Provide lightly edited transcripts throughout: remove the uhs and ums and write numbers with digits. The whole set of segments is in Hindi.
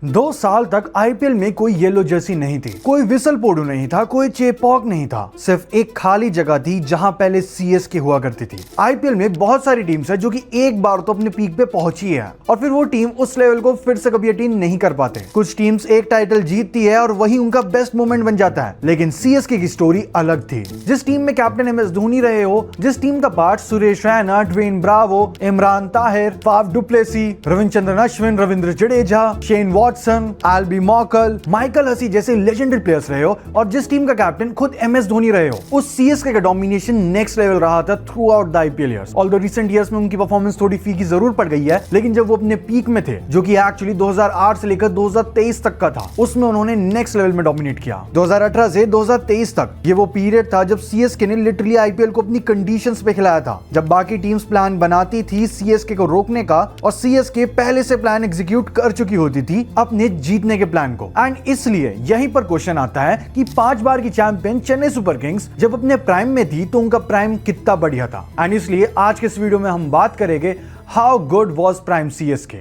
2 साल तक आईपीएल में कोई येलो जर्सी नहीं थी, कोई विसल पोडू नहीं था, कोई चेपॉक नहीं था, सिर्फ एक खाली जगह थी जहां पहले सीएसके हुआ करती थी। आईपीएल में बहुत सारी टीम्स है जो कि एक बार तो अपने पीक पे पहुंची है और फिर वो टीम उस लेवल को फिर से कभी अटेन नहीं कर पाते। कुछ टीम्स एक टाइटल जीतती है और वही उनका बेस्ट मोमेंट बन जाता है, लेकिन सीएसके की स्टोरी अलग थी। जिस टीम में कैप्टन एमएस धोनी रहे हो, जिस टीम का part Suresh Raina, Dwayne Bravo, Imran Tahir, Faf du Plessis, Ravichandran Ashwin, Ravindra Jadeja, Shane Watson, Albie Morkel, Michael Hussey जैसे लेजेंडरी प्लेयर्स रहे हो और जिस टीम का कैप्टन खुद एमएस धोनी रहे हो, उस सीएसके का डोमिनेशन नेक्स्ट लेवल रहा था through out the IPL years. Although recent years में उनकी परफॉर्मेंस थोड़ी फीकी जरूर पड़ गई है, लेकिन जब वो अपने पीक में थे, जो कि एक्चुअली 2008 से लेकर 2023 तक का था, उसमें उन्होंने नेक्स्ट लेवल में डोमिनेट किया। 2018 से 2023 तक ये वो पीरियड था जब सीएसके ने लिटरली आईपीएल को अपनी कंडीशंस पे खिलाया था, जब बाकी टीम्स प्लान बनाती थी सीएसके को रोकने का और सीएसके पहले से प्लान एग्जीक्यूट कर चुकी होती थी अपने जीतने के प्लान को। एंड इसलिए यहीं पर क्वेश्चन आता है कि 5 बार की चैंपियन चेन्नई सुपर किंग्स जब अपने प्राइम में थी तो उनका प्राइम कितना बढ़िया था। एंड इसलिए आज के इस वीडियो में हम बात करेंगे how good was prime CSK.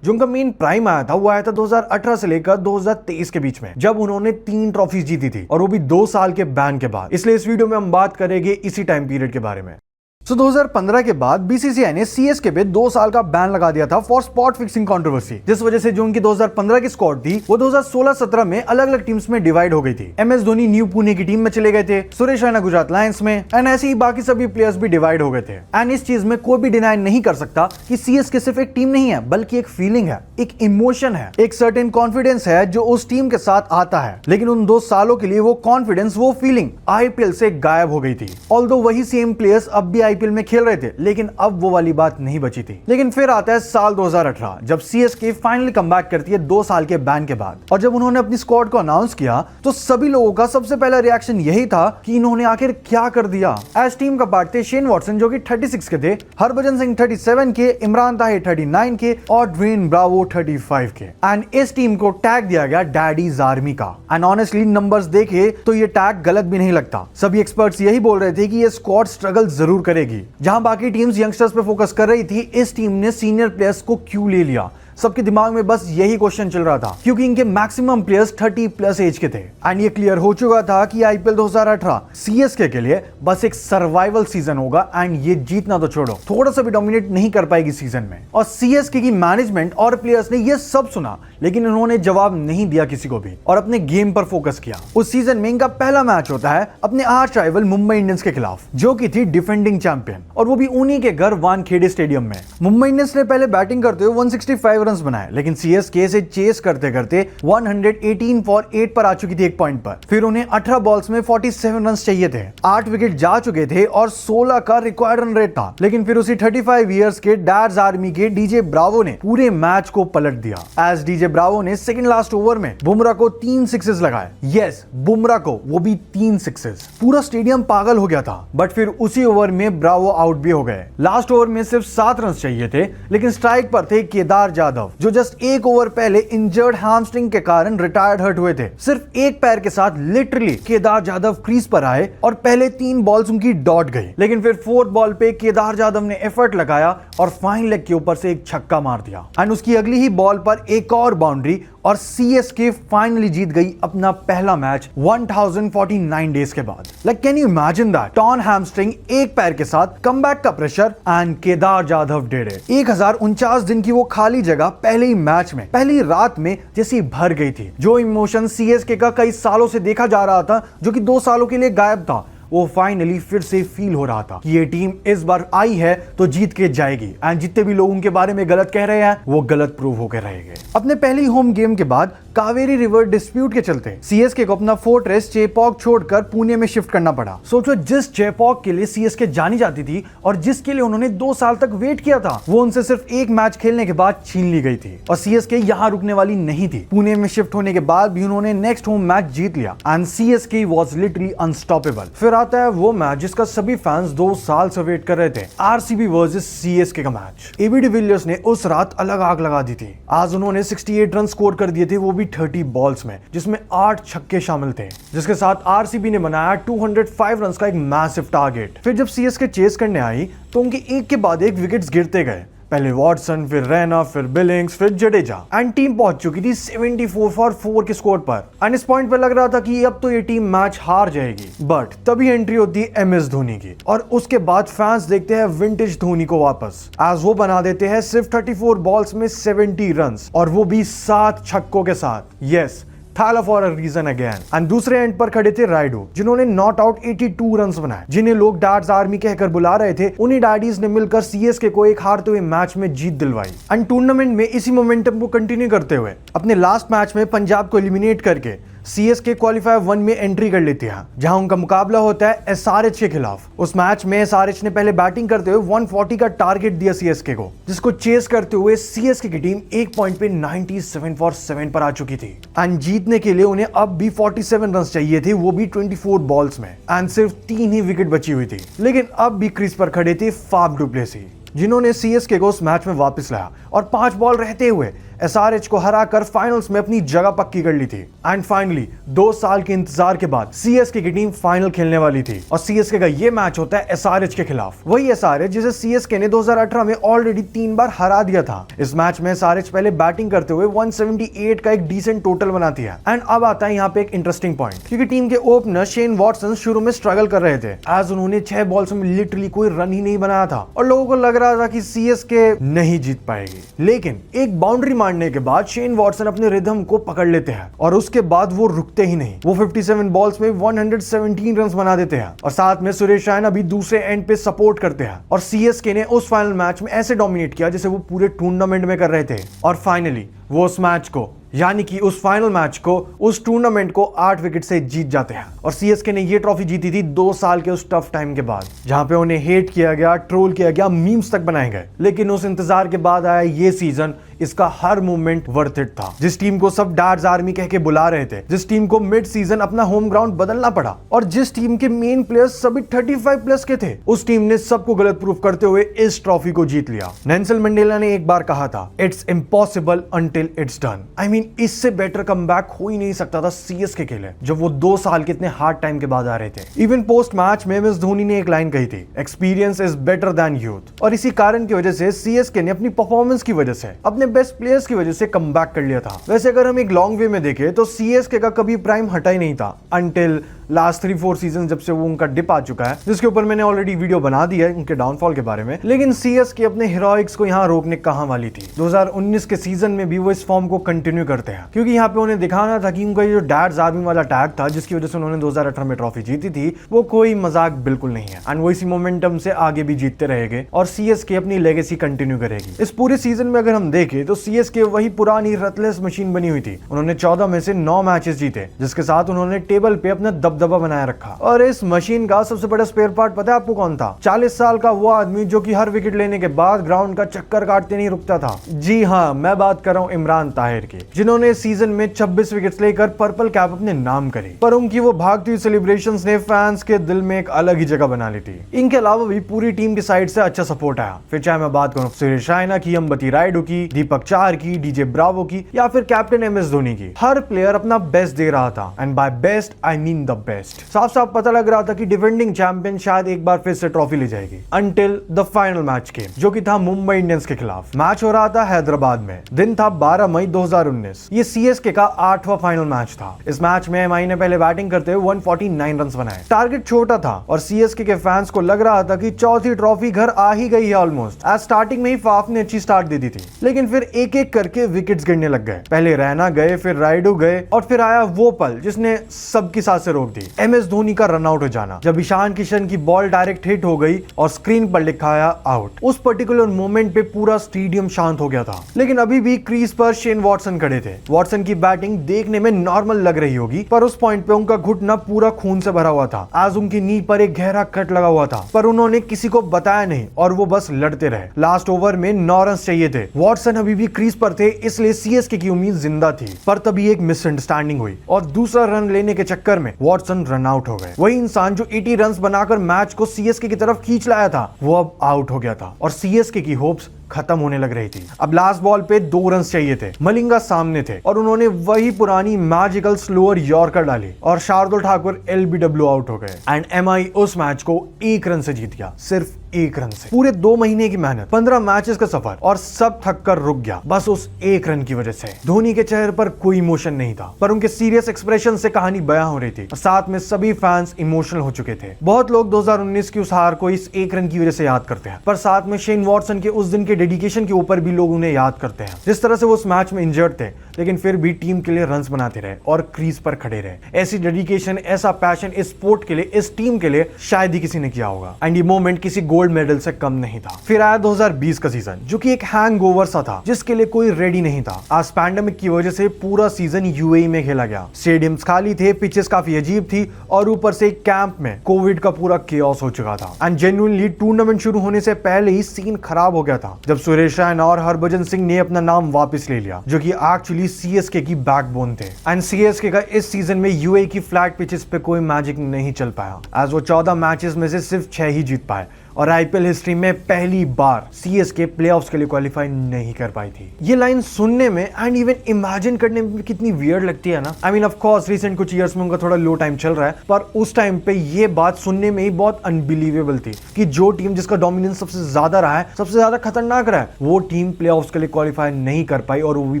जो उनका मेन प्राइम आया था वो आया था 2018 से लेकर 2023 के बीच में, जब उन्होंने 3 ट्रॉफीज जीती थी और वो भी 2 साल के बैन के बाद। इसलिए इस वीडियो में हम बात करेंगे इसी टाइम पीरियड के बारे में। 2015 के बाद बीसीसीआई ने सीएसके पे 2 साल का बैन लगा दिया था फॉर स्पॉट फिक्सिंग कंट्रोवर्सी, जिस वजह से जो उनकी 2015 की स्क्वाड थी वो 2016-17 में अलग अलग टीम्स में डिवाइड हो गई थी। एमएस धोनी न्यू पुणे की टीम में चले गए थे, सुरेश रैना गुजरात लायंस में, एंड ऐसे ही बाकी सभी प्लेयर्स भी डिवाइड हो गए थे। एंड इस चीज में कोई भी डिनाई नहीं कर सकता कि सीएसके सिर्फ एक टीम नहीं है, बल्कि एक फीलिंग है, एक इमोशन है, एक सर्टेन कॉन्फिडेंस है जो उस टीम के साथ आता है। लेकिन उन 2 सालों के लिए वो कॉन्फिडेंस, वो फीलिंग आईपीएल से गायब हो गई थी। ऑल्दो वही सेम प्लेयर्स अब भी आईपीएल में खेल रहे थे, लेकिन अब वो वाली बात नहीं बची थी। लेकिन फिर आता है साल 2018, जब सीएसके फाइनली कमबैक करती है 2 साल के बैन के बाद। और जब उन्होंने अपनी स्क्वाड को अनाउंस किया तो सभी लोगों का सबसे पहला रिएक्शन यही था कि इन्होंने आखिर क्या कर दिया। एज टीम का पार्ट थे शेन वॉटसन जो कि 36 के थे, हरभजन सिंह 37 के, इमरान ताहिर 39 के और ड्वेन ब्रावो 35 के। एंड इस टीम को टैग दिया गया डैडीज आर्मी का। एंड ऑनेस्टली नंबर्स देखे तो ये टैग गलत भी नहीं लगता। सभी एक्सपर्ट्स यही बोल रहे थे कि ये स्क्वाड स्ट्रगल जरूर करेगी। जहां बाकी टीम्स यंगस्टर्स पे फोकस कर रही थी, इस टीम ने सीनियर प्लेयर्स को क्यों ले लिया। सबके दिमाग में बस यही क्वेश्चन चल रहा था, क्योंकि इनके मैक्सिमम प्लेयर्स 30+ एज के थे। एंड ये क्लियर हो चुका था कि आईपीएल 2018 सीएसके के लिए बस एक सर्वाइवल सीजन होगा एंड ये जीतना तो छोड़ो, थोड़ा सा भी डोमिनेट नहीं कर पाएगी सीजन में। और सीएसके की मैनेजमेंट और प्लेयर्स ने ये सब सुना, लेकिन उन्होंने जवाब नहीं दिया किसी को भी और अपने गेम पर फोकस किया। उस सीजन में इनका पहला मैच होता है अपने आर्च राइवल मुंबई इंडियंस के खिलाफ, जो कि थी डिफेंडिंग चैंपियन, और वो भी उन्हीं के घर वानखेड़े स्टेडियम में। मुंबई इंडियंस ने पहले बैटिंग करते हुए 165 रन बनाए, लेकिन सीएसके से चेस करते करते 118 फॉर 8 पर आ चुकी थी एक पॉइंट पर। फिर उन्हें 18 बॉल्स में 47 रन चाहिए थे, 8 विकेट जा चुके थे और 16 का रिक्वायर्ड रन रेट था। लेकिन फिर उसी 35 इयर्स के डैड्स आर्मी के डीजे ब्रावो ने पूरे मैच को पलट दिया। एज डीजे ब्रावो ने सेकंड लास्ट ओवर में बुमराह को 3 सिक्सेस लगाए। यस, बुमराह को, वो भी 3 सिक्सेस। पूरा स्टेडियम पागल हो गया था। बट फिर उसी ओवर में ब्रावो आउट भी हो गए। लास्ट ओवर में सिर्फ 7 रन चाहिए थे, लेकिन स्ट्राइक पर थे केदार जाधव, जो जस्ट 1 ओवर पहले इंजर्ड हैमस्ट्रिंग के कारण रिटायर्ड हर्ट हुए थे। सिर्फ एक पैर के साथ लिटरली केदार जाधव क्रीज पर आए और पहले 3 बॉल्स उनकी डॉट गई। लेकिन फिर 4th बॉल पे केदार जाधव ने एफर्ट लगाया और फाइन लेग के ऊपर से एक छक्का मार दिया। एंड उसकी अगली ही बॉल पर एक और बाउंड्री और सीएसके फाइनली जीत गई अपना पहला मैच 1049 डेज के बाद। Like can you imagine that? Torn hamstring, एक पैर के साथ, कमबैक का pressure, and Kedar Jadhav did it. 1049 दिन की वो खाली जगह पहले ही मैच में, पहली रात में जैसी भर गई थी। जो इमोशन सीएसके का कई सालों से देखा जा रहा था, जो कि 2 सालों के लिए गायब था, वो फाइनली फिर से फील हो रहा था कि ये टीम इस बार आई है तो जीत के जाएगी। एंड जितने भी लोग उनके बारे में गलत कह रहे हैं वो गलत प्रूव होकर रहेंगे। अपने पहली होम गेम के बाद कावेरी रिवर डिस्प्यूट के चलते सीएसके को अपना फोर्ट्रेस चेपॉक छोड़कर पुणे में शिफ्ट करना पड़ा। सोचो, जिस चेपॉक के लिए सीएसके जानी जाती थी और जिसके लिए उन्होंने 2 साल तक वेट किया था, वो उनसे सिर्फ एक मैच खेलने के बाद छीन ली गई थी। और सीएसके यहां रुकने वाली नहीं थी। पुणे में शिफ्ट होने के बाद भी उन्होंने नेक्स्ट होम मैच जीत लिया and CSK was literally unstoppable. फिर आता है वो मैच जिसका सभी फैंस 2 साल से वेट कर रहे थे, आरसीबी वर्सेस सीएसके का मैच। एबी डिविलियर्स ने उस रात अलग आग लगा दी थी। आज उन्होंने 68 रन स्कोर कर दिए थे, वो भी 30 बॉल्स में, जिसमें 8 छक्के शामिल थे, जिसके साथ आरसीबी ने बनाया 205 रन का एक मैसिव टारगेट। फिर जब सीएसके चेस करने आई तो उनके एक के बाद एक विकेट्स गिरते गए। पहले वॉटसन, फिर रैना, फिर बिलिंग्स, फिर जडेजा एंड टीम पहुंच चुकी थी 74 फॉर 4 के स्कोर पर एंड इस पॉइंट पर लग रहा था कि अब तो ये टीम मैच हार जाएगी, बट तभी एंट्री होती है एमएस धोनी की और उसके बाद फैंस देखते हैं विंटेज धोनी को वापस एज वो बना देते हैं सिर्फ 34 बॉल्स में 70 रन्स और वो भी 7 छक्कों के साथ। Yes, Thala for a reason again. And दूसरे एंड पर खड़े थे राइडो, जिन्होंने नॉट आउट 82 रन्स बनाए, जिन्हें लोग डैड्स आर्मी कहकर बुला रहे थे। उन्हीं डैडीज ने मिलकर सीएसके को एक हारते हुए मैच में जीत दिलवाई एंड टूर्नामेंट में इसी मोमेंटम को कंटिन्यू करते हुए अपने लास्ट मैच में पंजाब को एलिमिनेट करके सीएसके क्वालिफायर 1 में एंट्री कर लेती है, जहां उनका मुकाबला होता है एसआरएच के खिलाफ। उस मैच में एसआरएच ने पहले बैटिंग करते हुए 140 का टारगेट दिया सीएसके को, जिसको चेस करते हुए सीएसके की टीम एक पॉइंट पे 97 फॉर 7 पर आ चुकी थी एंड जीतने के लिए उन्हें अब भी 47 रन चाहिए थे, वो भी 24 बॉल्स में एंड सिर्फ 3 ही विकेट बची हुई थी। लेकिन अब भी क्रीज पर खड़े थे फाफ डु प्लेसी, जिन्होंने सीएसके को उस मैच में वापस लाया और 5 बॉल रहते हुए एसआरएच को हराकर फाइनल्स में अपनी जगह पक्की कर ली थी एंड फाइनली 2 साल के इंतजार के बाद सीएसके की टीम फाइनल खेलने वाली थी और सीएसके का ये मैच होता है एसआरएच के खिलाफ। वही एसआरएच जिसे सीएसके ने 2018 में ऑलरेडी 3 बार हरा दिया था। इस मैच में एसआरएच पहले बैटिंग करते हुए 178 का एक डिसेंट टोटल बनाती है एंड अब आता है यहाँ पे एक इंटरेस्टिंग पॉइंट, क्योंकि टीम के ओपनर शेन वॉटसन शुरू में स्ट्रगल कर रहे थे एज उन्होंने 6 बॉल्स में लिटरली कोई रन ही नहीं बनाया था और लोगों को लग रहा था कि सीएसके नहीं जीत पाएगी। लेकिन एक बाउंड्री मारने के बाद शेन वॉटसन अपने रिदम को पकड़ लेते हैं और उसके बाद वो रुकते ही नहीं। वो 57 बॉल्स में 117 रन बना देते हैं और साथ में सुरेश रैना भी दूसरे एंड पे सपोर्ट करते हैं और सीएसके ने उस फाइनल मैच में ऐसे डोमिनेट किया जैसे वो पूरे टूर्नामेंट में कर रहे थे और फाइनली वो उस मैच को, यानी कि उस फाइनल मैच को, उस टूर्नामेंट को 8 विकेट से जीत जाते हैं और सीएसके ने ये ट्रॉफी जीती थी 2 साल के उस टफ टाइम के बाद, जहां पे उन्हें हेट किया गया, ट्रोल किया गया, मीम्स तक बनाए गए। लेकिन उस इंतजार के बाद आया ये सीजन, इसका हर मूवमेंट वर्थ इट था। जिस टीम को सब डैड्स आर्मी कह के बुला रहे थे, जिस टीम को मिड सीजन अपना होम ग्राउंड बदलना पड़ा और जिस टीम के मेन प्लेयर्स सभी 35 प्लस के थे, उस टीम ने सबको गलत प्रूफ करते हुए इस ट्रॉफी को जीत लिया। नेल्सन मंडेला ने एक बार कहा था, it's impossible until it's done. I mean, इससे बेटर कमबैक हो ही नहीं सकता था सीएसके के लिए, जब वो 2 साल के इतने हार्ड टाइम के बाद आ रहे थे। इवन पोस्ट मैच में एमएस धोनी ने एक लाइन कही थी, experience is better than youth, और इसी कारण की वजह से सीएसके ने अपनी परफॉर्मेंस की वजह से, अपने बेस्ट प्लेयर्स की वजह से कमबैक कर लिया था। वैसे अगर हम एक लॉन्ग वे में देखें तो सीएसके का कभी प्राइम हटा ही नहीं था अंटिल लास्ट 3-4 सीजन, जब से वो उनका डिप आ चुका है, जिसके ऊपर मैंने ऑलरेडी वीडियो बना दी है उनके डाउनफॉल के बारे में। लेकिन सीएसके अपने हीरोइक्स को यहाँ रोकने कहाँ वाली थी। 2019 के सीजन में भी वो इस फॉर्म को कंटिन्यू करते हैं, क्योंकि यहाँ पे उन्हें दिखाना था कि उनका जो डैड्स आर्मी वाला टैग था, जिसकी वजह से उन्होंने 2018 में ट्रॉफी जीती थी, वो कोई मजाक बिल्कुल नहीं है एंड वो इसी मोमेंटम से आगे भी जीतते रहेंगे और सीएसके अपनी लेगेसी कंटिन्यू करेगी। इस पूरे सीजन में अगर हम देखें तो सीएसके वही पुरानी रतलेस मशीन बनी हुई थी। उन्होंने 14 में से 9 मैचेस जीते, जिसके साथ उन्होंने टेबल पे अपना दबदबा बनाए रखा। और इस मशीन का सबसे बड़ा स्पेयर पार्ट पता है आपको कौन था? 40 साल का वो आदमी जो कि हर विकेट लेने के बाद ग्राउंड का चक्कर काटते नहीं रुकता था। जी हाँ, मैं बात कर रहा हूँ इमरान ताहिर की, जिन्होंने सीजन में 26 विकेट्स लेकर पर्पल कैप अपने नाम करी। पर उनकी वो भागती हुई सेलिब्रेशंस ने फैंस के दिल में एक अलग ही जगह बना ली थी। इनके अलावा भी पूरी टीम की साइड से अच्छा सपोर्ट आया, फिर चाहे मैं बात करूं सुरेश रैना की, अंबती रायडू की, दीपक चाहर की, डीजे ब्रावो की या फिर कैप्टन एमएस धोनी की। हर प्लेयर अपना बेस्ट दे रहा था and by best I mean the best. साफ साफ पता लग रहा था कि डिफेंडिंग चैंपियन शायद एक बार फिर से ट्रॉफी ले जाएगी until the final match game, जो कि था मुंबई इंडियंस के खिलाफ। मैच हो रहा था हैदराबाद में, दिन था 12 मई 2019। ये सीएसके का 8वां फाइनल मैच था। इस मैच में एमआई ने पहले बैटिंग करते हुए 149 रन बनाए। टारगेट छोटा था और सीएसके के फैंस को लग रहा था कि चौथी ट्रॉफी घर आ ही गई है ऑलमोस्ट। आज स्टार्टिंग में ही फाफ ने अच्छी स्टार्ट दे दी थी, लेकिन फिर एक एक करके विकेट्स गिरने लग गए। पहले रैना गए, फिर रायडू गए और फिर आया वो पल जिसने सबकी सांसें रोक दी, एमएस धोनी का रन आउट हो जाना, जब ईशान किशन की बॉल डायरेक्ट हिट हो गई और स्क्रीन पर लिखा आया आउट। उस पर्टिकुलर मोमेंट पे पूरा स्टेडियम शांत हो गया था, लेकिन अभी भी क्रीज पर शेन वॉटसन खड़े थे। वॉटसन की बैटिंग देखने में नॉर्मल लग रही होगी, पर उस पॉइंट पे उनका घुटना पूरा खून से भरा हुआ था। आज उनकी नी पर एक गहरा कट लगा हुआ था, पर उन्होंने किसी को बताया नहीं और वो बस लड़ते रहे। लास्ट ओवर में 9 रन चाहिए थे। वॉटसन अभी भी क्रीज पर थे, इसलिए सीएसके की उम्मीद जिंदा थी। पर तभी एक मिसअंडरस्टैंडिंग हुई और दूसरा रन लेने के चक्कर में वॉटसन रन आउट हो गए। वही इंसान जो 80 रन बनाकर मैच को सीएसके की तरफ खींच लाया था, वो अब आउट हो गया था और सीएसके की होप्स खत्म होने लग रही थी। अब लास्ट बॉल पे 2 रन चाहिए थे। मलिंगा सामने थे और उन्होंने वही पुरानी मैजिकल स्लोअर यॉर्कर डाली और शार्दुल ठाकुर एलबीडब्ल्यू आउट हो गए एंड एमआई उस मैच को 1 रन से जीत गया, सिर्फ 1 रन से। पूरे 2 महीने की मेहनत, 15 मैचेस का सफर और सब थक कर रुक गया बस उस 1 रन की वजह से। धोनी के चेहरे पर कोई इमोशन नहीं था, पर उनके सीरियस एक्सप्रेशन से कहानी बयां हो रही थी और साथ में सभी फैंस इमोशनल हो चुके थे। बहुत लोग 2019 की उस हार को इस 1 रन की वजह से याद करते हैं, पर साथ में शेन वॉटसन के उस दिन के डेडिकेशन के ऊपर भी लोग उन्हें याद करते हैं। जिस तरह से वो उस मैच में इंजर्ड थे, लेकिन फिर भी टीम के लिए रन्स बनाते रहे और क्रीज पर खड़े रहे। ऐसी डेडिकेशन, ऐसा पैशन इस स्पोर्ट के लिए, इस टीम के लिए शायद ही किसी ने किया होगा। एंड ये मोमेंट किसी गोल्ड मेडल से कम नहीं था। फिर आया 2020 का सीजन, जो कि एक हैंगओवर सा था, जिसके लिए कोई रेडी नहीं था। आज पैंडेमिक की वजह से पूरा सीजन यूएई में खेला गया। स्टेडियम्स खाली थे, पिचेस काफी अजीब थी और ऊपर से कैंप में कोविड का पूरा केओस हो चुका था। एंड जेन्युइनली टूर्नामेंट शुरू होने से पहले ही सीन खराब हो गया था, जब सुरेश रैना और हरभजन सिंह ने अपना नाम वापस ले लिया, जो कि एक्चुअली सीएसके की बैकबोन थे। एंड सीएसके का इस सीजन में यूएई की फ्लैट पिचेस पे कोई मैजिक नहीं चल पाया, एज वो 14 मैचेस में से सिर्फ 6 ही जीत पाए और आईपीएल हिस्ट्री में पहली बार सीएसके प्लेऑफ्स के लिए क्वालिफाई नहीं कर पाई थी। ये लाइन सुनने में एंड इवन इमेजिन करने में कितनी वियर्ड लगती है ना। I mean of course recent कुछ ईयर्स में उनका थोड़ा लो टाइम चल रहा है, पर उस टाइम पे ये बात सुनने में ही बहुत अनबिलीवेबल थी कि जो टीम जिसका डोमिनेंस सबसे ज्यादा रहा है, सबसे ज्यादा खतरनाक रहा है, वो टीम प्लेऑफ्स के लिए क्वालिफाई नहीं कर पाई, और वो भी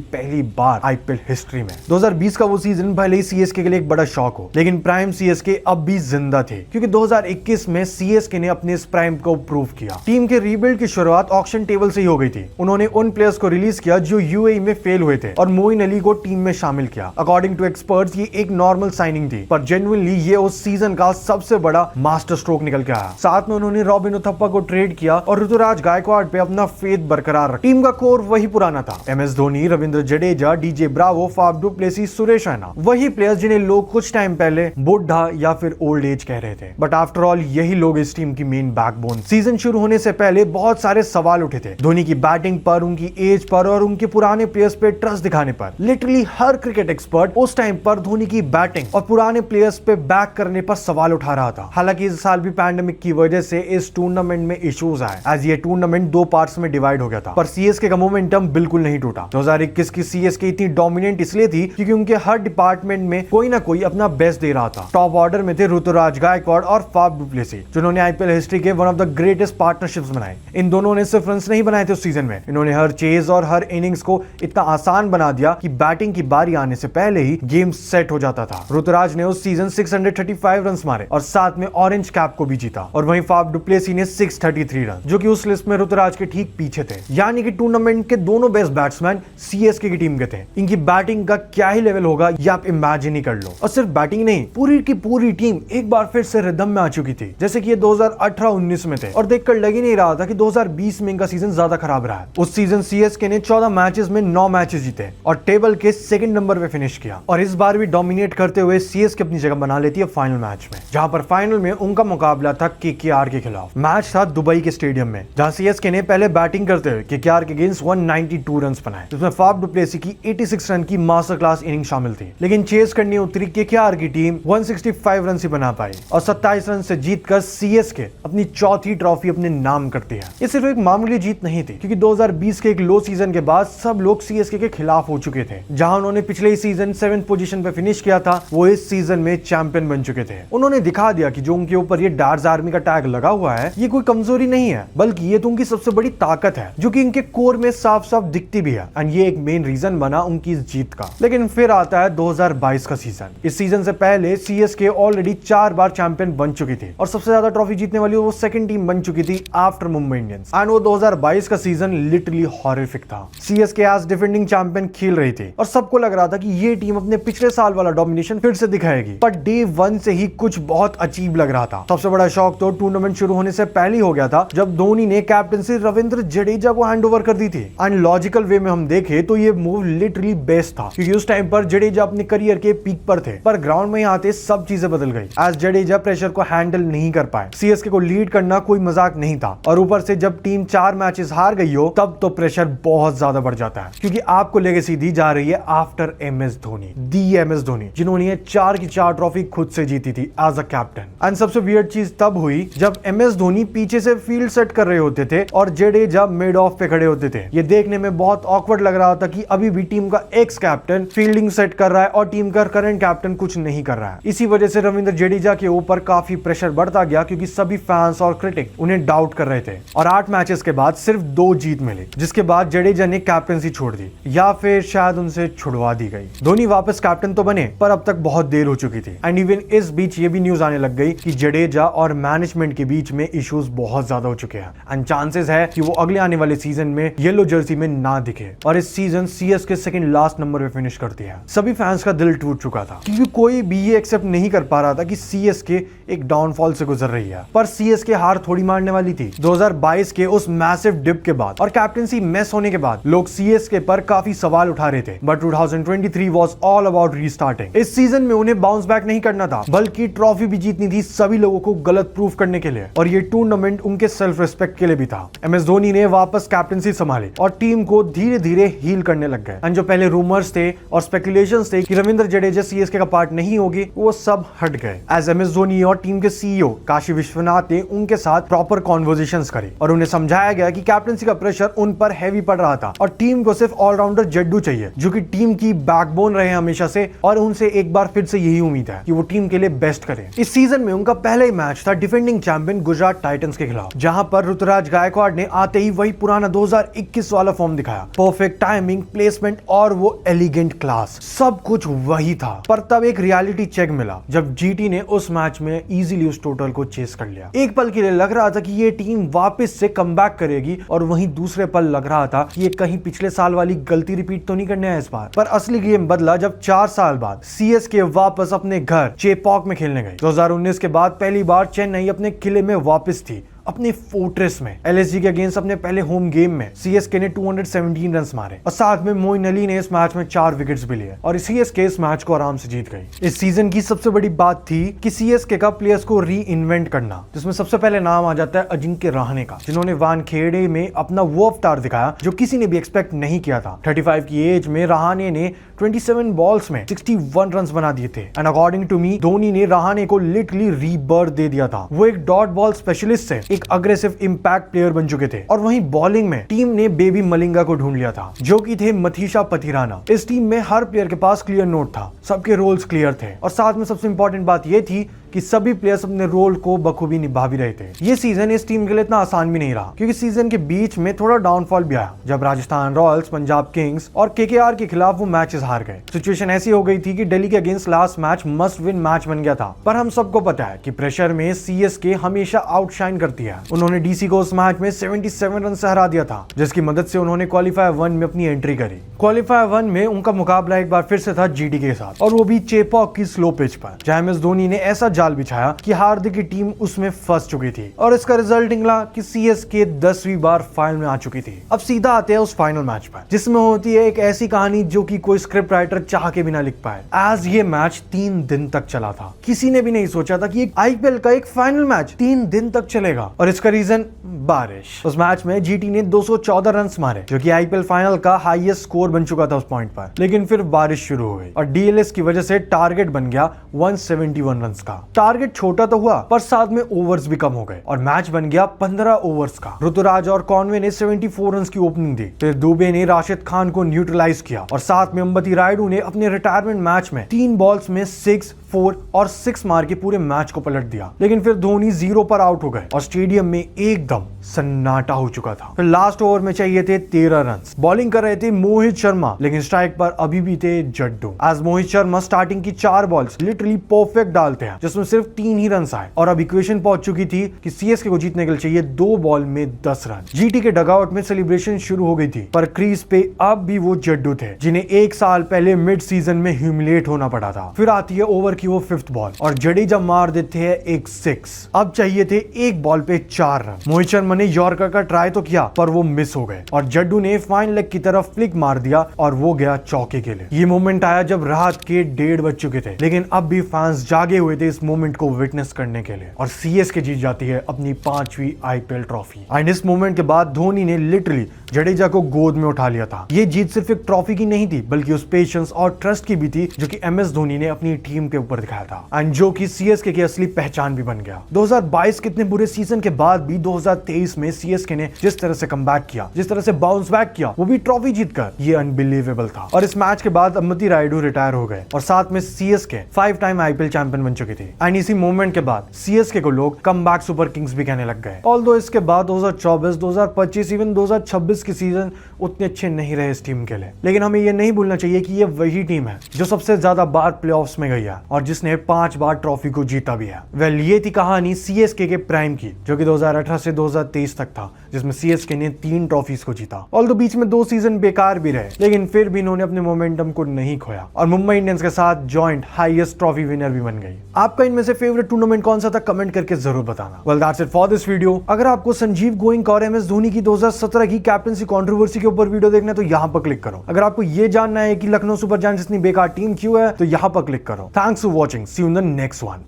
पहली बार आईपीएल हिस्ट्री में। 2020 का वो सीजन भले ही सीएसके के लिए एक बड़ा शॉक हो, लेकिन प्राइम सीएसके अब भी जिंदा थे, क्योंकि 2021 में सीएसके ने अपने इस प्राइम को प्रूव किया। टीम के रीबिल्ड की शुरुआत ऑक्शन टेबल से ही हो गई थी। उन्होंने उन प्लेयर्स को रिलीज किया जो यूएई में फेल हुए थे और मोइन अली को टीम में शामिल किया। अकॉर्डिंग टू एक्सपर्ट्स ये एक नॉर्मल साइनिंग थी, पर जेन्युइनली ये उस सीजन का सबसे बड़ा मास्टर स्ट्रोक निकल के आया। साथ में उन्होंने रॉबिन उथप्पा को ट्रेड किया और ऋतुराज गायकवाड़ पे अपना फेथ बरकरार रखा। टीम का कोर वही पुराना था, MS Dhoni, Ravindra Jadeja, DJ Bravo, Faf du Plessis, Suresh Raina, वही प्लेयर्स जिन्हें लोग कुछ टाइम पहले बुढ़ा या फिर ओल्ड एज कह रहे थे। बट आफ्टर ऑल यही लोग इस टीम की मेन बैकबोन। सीजन शुरू होने से पहले बहुत सारे सवाल उठे थे धोनी की बैटिंग पर, उनकी एज पर और उनके पुराने प्लेयर्स पे ट्रस्ट दिखाने पर। लिटरली हर क्रिकेट एक्सपर्ट उस टाइम पर धोनी की बैटिंग और पुराने प्लेयर्स पे बैक करने पर सवाल उठा रहा था। हालांकि इस साल भी पैंडेमिक की वजह से इस टूर्नामेंट में इश्यूज आए, एज ये टूर्नामेंट 2 पार्ट्स में डिवाइड हो गया था, पर सीएसके का मोमेंटम बिल्कुल नहीं टूटा। 2021 की सीएसके इतनी डोमिनेंट इसलिए थी क्योंकि उनके हर डिपार्टमेंट में कोई ना कोई अपना बेस्ट दे रहा था। टॉप ऑर्डर में थे ऋतुराज गायकवाड़ और फाफ डु प्लेसिस, जिन्होंने आईपीएल हिस्ट्री के one of the greatest partnerships बनाए। इन दोनों ने सिर्फ रन्स नहीं बनाए थे उस सीजन में, इन्होंने हर चेज और हर इनिंग्स को इतना आसान बना दिया कि बैटिंग की बारी आने से पहले ही गेम सेट हो जाता था। ऋतुराज ने उस सीजन 635 रन्स मारे और साथ में ऑरेंज कैप को भी जीता, और वहीं फाफ डु प्लेसिस ने 633 रन, जो कि उस लिस्ट में ऋतुराज के ठीक पीछे थे। यानी कि टूर्नामेंट के दोनों बेस्ट बैट्समैन सीएसके की टीम के थे। इनकी बैटिंग का क्या ही लेवल होगा ये आप इमेजिन ही कर लो। और सिर्फ बैटिंग नहीं, पूरी की पूरी टीम एक बार फिर से रिदम में आ चुकी थी, जैसे कि ये 2018-19 में थे, और देखकर लग ही नहीं रहा था कि 2020 में इनका सीजन ज्यादा खराब रहा है। उस सीजन सीएसके ने 14 मैचेस में 9 मैचेस जीते और टेबल के सेकंड नंबर पे फिनिश किया, और इस बार भी डोमिनेट करते हुए सीएसके अपनी जगह बना लेती है फाइनल मैच में, जहां पर फाइनल में उनका मुकाबला था केकेआर के खिलाफ। मैच था दुबई के स्टेडियम में, जहां सीएसके ने पहले बैटिंग करते हुए केकेआर के अगेंस्ट 192 रन बनाए, जिसमें फाफ डु प्लेसिस की 86 रन की मास्टर क्लास इनिंग शामिल थी। लेकिन चेस करने उतरी केकेआर की टीम 165 रन ही बना पाई और 27 रन से जीतकर सीएसके अपनी चौथी ट्रॉफी अपने नाम करती है। ये सिर्फ एक मामूली जीत नहीं थी, क्योंकि 2020 के एक लो सीजन के बाद सब लोग सीएसके के खिलाफ हो चुके थे। जहां उन्होंने पिछले सीजन 7th पोजीशन पे फिनिश किया था, वो इस सीजन में चैंपियन बन चुके थे। उन्होंने दिखा दिया कि जो उनके ऊपर ये डार्स आर्मी का टैग लगा हुआ है, ये कोई कमजोरी नहीं है, बल्कि ये तो उनकी सबसे बड़ी ताकत है, जो कि इनके कोर में साफ साफ दिखती भी है। एंड ये एक मेन रीजन बना उनकी इस जीत का। लेकिन फिर आता है 2022 का सीजन। इस सीजन से पहले सीएसके ऑलरेडी 4 बार चैंपियन बन चुकी थी और सबसे ज्यादा ट्रॉफी जीतने वाली वो सेकंड टीम बन चुकी थी आफ्टर मुंबई इंडियंस। एंड वो 2022 का सीजन लिटरली हॉरिफिक था। सीएसके एज डिफेंडिंग चैंपियन खेल रही थी और सबको लग रहा था कि ये टीम अपने पिछले साल वाला डोमिनेशन फिर से दिखाएगी, पर डे 1 से ही कुछ बहुत अजीब लग रहा था। सबसे बड़ा शॉक तो टूर्नामेंट शुरू होने से पहले ही हो गया था, जब धोनी ने कैप्टनसी रविंद्र जडेजा को हैंडओवर कर दी थी। एंड लॉजिकल वे में हम देखें तो ये मूव लिटरली बेस्ट था, क्योंकि उस टाइम पर जडेजा अपने करियर के पीक पर थे, पर ग्राउंड में आते सब चीजें बदल गई। एज जडेजा प्रेशर को हैंडल नहीं कर पाए। सीएसके को लीड करना कोई मजाक नहीं था, और ऊपर से जब टीम 4 मैचेस हार गई हो, तब तो प्रेशर बहुत ज्यादा बढ़ जाता है, क्योंकि आपको लेगेसी दी जा रही है आफ्टर एमएस धोनी, दी एमएस धोनी, जिन्होंने 4 की 4 ट्रॉफी खुद से जीती थी एज अ कैप्टन। एंड सबसे वियर्ड चीज तब हुई जब एमएस धोनी पीछे से फील्ड सेट कर रहे होते थे और जडेजा मिड ऑफ पे खड़े होते थे। ये देखने में बहुत ऑकवर्ड लग रहा था कि अभी भी टीम का एक्स कैप्टन फील्डिंग सेट कर रहा है और टीम का करंट कैप्टन कुछ नहीं कर रहा है। इसी वजह से रविंद्र जडेजा के ऊपर काफी प्रेशर बढ़ता गया, क्योंकि सभी फैंस और क्रिटिक उन्हें डाउट कर रहे थे और 8 मैचेस के बाद सिर्फ 2 जीत मिली, जिसके बाद जडेजा ने कैप्टनसी छोड़ दी या फिर शायद उनसे छुड़वा दी गई। धोनी वापस कैप्टन तो बने पर अब तक बहुत देर हो चुकी थी एंड इवन इस बीच ये भी न्यूज आने लग गई कि जडेजा और मैनेजमेंट के बीच में इश्यूज बहुत ज्यादा हो चुके हैं एंड चांसेस है कि वो अगले आने वाले सीजन में येलो जर्सी में ना दिखे और इस सीजन सीएस के सेकंड लास्ट नंबर पे फिनिश करती है। सभी फैंस का दिल टूट चुका था क्योंकि कोई भी ये एक्सेप्ट नहीं कर पा रहा था कि सीएसके एक डाउनफॉल से गुजर रही है, पर सीएसके हार थोड़ी मारने वाली थी। 2022 के उस मैसिव डिप के बाद और कैप्टनसी मिस होने के बाद लोग सीएसके पर काफी सवाल उठा रहे थे, but 2023 was all about restarting. इस सीजन में उन्हें बाउंस बैक नहीं करना था बल्कि ट्रॉफी भी जीतनी थी सभी लोगों को गलत प्रूफ करने के लिए, और ये टूर्नामेंट उनके सेल्फ रिस्पेक्ट के लिए भी था। एमएस धोनी ने वापस कैप्टनसी संभाली और टीम को धीरे धीरे हील करने लग गए एंड जो पहले रूमर्स थे और स्पेकुलेशंस थे कि रविंद्र जडेजा सीएसके का पार्ट नहीं होगी, वो सब हट गए। एज एमएस धोनी और टीम के सीईओ काशी विश्वनाथ ने उनके साथ प्रॉपर कॉन्वर्सेशंस करी और उन्हें समझाया गया कि कैप्टनसी का प्रेशर उन पर हैवी पड़ रहा था और टीम को सिर्फ ऑलराउंडर जड्डू चाहिए जो कि टीम की बैकबोन रहे हमेशा से, और उनसे एक बार फिर से यही उम्मीद है कि वो टीम के लिए बेस्ट करें। इस सीजन में उनका पहला ही मैच था डिफेंडिंग चैंपियन गुजरात टाइटंस के खिलाफ, जहां पर ऋतुराज गायकवाड़ ने आते ही वही पुराना 2021 वाला फॉर्म दिखाया। परफेक्ट टाइमिंग, प्लेसमेंट और वो एलिगेंट क्लास, सब कुछ वही था। पर तब एक रियलिटी चेक मिला जब जीटी ने उस मैच में इजीली उस टोटल को चेस कर लिया। एक पल के लिए लग रहा था कि ये टीम वापस से कमबैक करेगी और वहीं दूसरे पल लग रहा था कि ये कहीं पिछले साल वाली गलती रिपीट तो नहीं करने है इस बार। पर असली गेम बदला जब 4 साल बाद सीएसके वापस अपने घर चेपॉक में खेलने गई। 2019 के बाद पहली बार चेन्नई अपने किले में वापस थी, अपने फोर्ट्रेस में। एलएसजी के अगेंस्ट अपने पहले होम गेम में सीएसके ने 217 रन मारे और साथ में मोइन अली ने इस मैच में 4 विकेट्स भी लिए और सीएसके इस मैच को आराम से जीत गई। इस सीजन की सबसे बड़ी बात थी कि सीएसके का प्लेयर्स को री इन्वेंट करना, जिसमें सबसे पहले नाम आ जाता है अजिंक्य रहाणे का, जिन्होंने वानखेड़े में अपना वो अवतार दिखाया जो किसी ने भी एक्सपेक्ट नहीं किया था। 35 की एज में रहाणे ने 27 बॉल्स में 61 रन बना दिए थे and according to me Dhoni ने रहाणे को लिटरली रीबर्थ दे दिया था। वो एक डॉट बॉल स्पेशलिस्ट से एक अग्रेसिव इंपैक्ट प्लेयर बन चुके थे और वहीं बॉलिंग में टीम ने बेबी मलिंगा को ढूंढ लिया था जो कि थे मथीशा पथिराना। इस टीम में हर प्लेयर के पास क्लियर नोट था, सबके रोल्स क्लियर थे और साथ में सबसे इंपॉर्टेंट बात यह थी कि सभी प्लेयर्स अपने रोल को बखूबी निभा भी रहे थे। ये सीजन इस टीम के लिए इतना आसान भी नहीं रहा क्योंकि सीजन के बीच में थोड़ा डाउनफॉल भी आया जब राजस्थान रॉयल्स, पंजाब किंग्स और केकेआर के खिलाफ वो मैचेस हार गए। सिचुएशन ऐसी हो गई थी कि दिल्ली के against last match must win match बन गया था, पर हम सबको पता है कि प्रेशर में सीएसके हमेशा आउटशाइन करती है। उन्होंने डीसी को उस मैच में 77 रन से हरा दिया था, जिसकी मदद से उन्होंने क्वालिफायर 1 में अपनी एंट्री करी। क्वालिफायर 1 में उनका मुकाबला एक बार फिर से था जीटी के साथ और वो भी चेपॉक की स्लो पिच पर, जहां एमएस धोनी ने ऐसा जाल बिछाया कि हार्दिक की टीम उसमें फंस चुकी थी और इसका रिजल्ट निकला कि सीएसके 10वीं बार फाइनल में आ चुकी थी। अब सीधा आते हैं उस फाइनल मैच पर, जिसमें होती है एक ऐसी कहानी जो कि कोई स्क्रिप्ट राइटर चाह के बिना लिख पाए। आज ये मैच 3 दिन तक चला था। किसी ने भी नहीं सोचा था कि आईपीएल का एक फाइनल मैच 3 दिन तक चलेगा और इसका रीजन बारिश। उस मैच में जीटी ने 214 रन मारे जो कि आईपीएल फाइनल का हाईएस्ट स्कोर बन चुका था उस पॉइंट पर, लेकिन फिर बारिश शुरू हो गई और डीएलएस की वजह से टारगेट बन गया 171 रन का। टारगेट छोटा तो हुआ पर साथ में ओवर्स भी कम हो गए और मैच बन गया 15 ओवर्स का। ऋतुराज और कॉनवे ने 74 रन की ओपनिंग दी, फिर दुबे ने राशिद खान को न्यूट्रलाइज किया और साथ में अंबती रायडू ने अपने रिटायरमेंट मैच में 3 बॉल्स में 6, 4 और 6 मार के पूरे मैच को पलट दिया। लेकिन फिर धोनी 0 पर आउट हो गए और स्टेडियम में एकदम सन्नाटा हो चुका था। फिर लास्ट ओवर में चाहिए थे 13 रन। बॉलिंग कर रहे थे मोहित शर्मा, लेकिन स्ट्राइक पर अभी भी थे जड्डू। आज मोहित शर्मा स्टार्टिंग की 4 बॉल्स लिटरली परफेक्ट डालते हैं जिसमें सिर्फ 3 ही रन आए और अब इक्वेशन पहुंच चुकी थी कि सीएसके को जीतने के लिए चाहिए 2 बॉल में 10 रन। जीटी के डगआउट में सेलिब्रेशन शुरू हो गई थी, पर क्रीज पे अब भी वो जड्डू थे जिन्हें 1 साल पहले मिड सीजन में ह्यूमिलेट होना पड़ा था। फिर आती है ओवर की वो 5th बॉल और जडेजा मार देते हैं एक 6। अब चाहिए थे 1 बॉल पे 4 रन। मोहित शर्मा ने यॉर्कर का ट्राई तो किया पर वो मिस हो गए और जड्डू ने फाइन लेग की तरफ फ्लिक मार दिया और वो गया चौके के लिए। ये मोमेंट आया जब रात के 1:30 बज चुके थे, लेकिन अब भी फैंस जागे हुए थे इस मोमेंट को विटनेस करने के लिए और सीएसके जीत जाती है अपनी 5वीं आईपीएल ट्रॉफी। एंड इस मोमेंट के बाद धोनी ने लिटरली जडेजा को गोद में उठा लिया था। ये जीत सिर्फ एक ट्रॉफी की नहीं थी बल्कि उस पेशेंस और ट्रस्ट की भी थी जो कि एमएस धोनी ने अपनी टीम के ऊपर दिखाया था एंड जो कि सीएसके की असली पहचान भी बन गया। 2022 के इतने बुरे सीजन के बाद भी 2023 में सीएसके ने जिस तरह से कमबैक किया, जिस तरह से बाउंस बैक किया, वो भी ट्रॉफी जीतकर, ये अनबिलीवेबल था। और इस मैच के बाद अंबती रायडू रिटायर हो गए और साथ में सीएसके 5 टाइम आईपीएल चैंपियन बन चुकी थी। एंड इसी मोमेंट के बाद सीएसके को लोग कमबैक सुपर किंग्स भी कहने लग गए। ऑल्दो इसके बाद 2024, 2025, इवन 2026 के सीजन उतने अच्छे नहीं रहे इस टीम के लिए, लेकिन हमें ये नहीं भूलना चाहिए कि ये वही टीम है जो सबसे ज्यादा बार प्लेऑफ्स में गई है और जिसने 5 बार ट्रॉफी को जीता भी है। वेल, ये थी कहानी सीएसके के प्राइम की, जो कि 2018 से 2023 तक था, जिसमें सीएसके ने 3 ट्रॉफीज को जीता। ऑल्दो बीच में 2 सीजन बेकार भी रहे, लेकिन फिर भी इन्होंने अपने मोमेंटम को नहीं खोया और मुंबई इंडियंस के साथ जॉइंट हाईएस्ट ट्रॉफी विनर भी बन गई। आपका इनमें से फेवरेट टूर्नामेंट कौन सा था, कमेंट करके जरूर बताना। Well, that's it for this video. अगर आपको संजीव गोइंका और एमएस धोनी की 2017 की कैप्टनसी कंट्रोवर्सी के ऊपर वीडियो देखना है तो यहां पर क्लिक करो। अगर आपको ये जानना है कि लखनऊ सुपर जायंट्स इतनी बेकार टीम क्यों है तो यहां पर क्लिक करो। Thanks for watching, see you in the next one.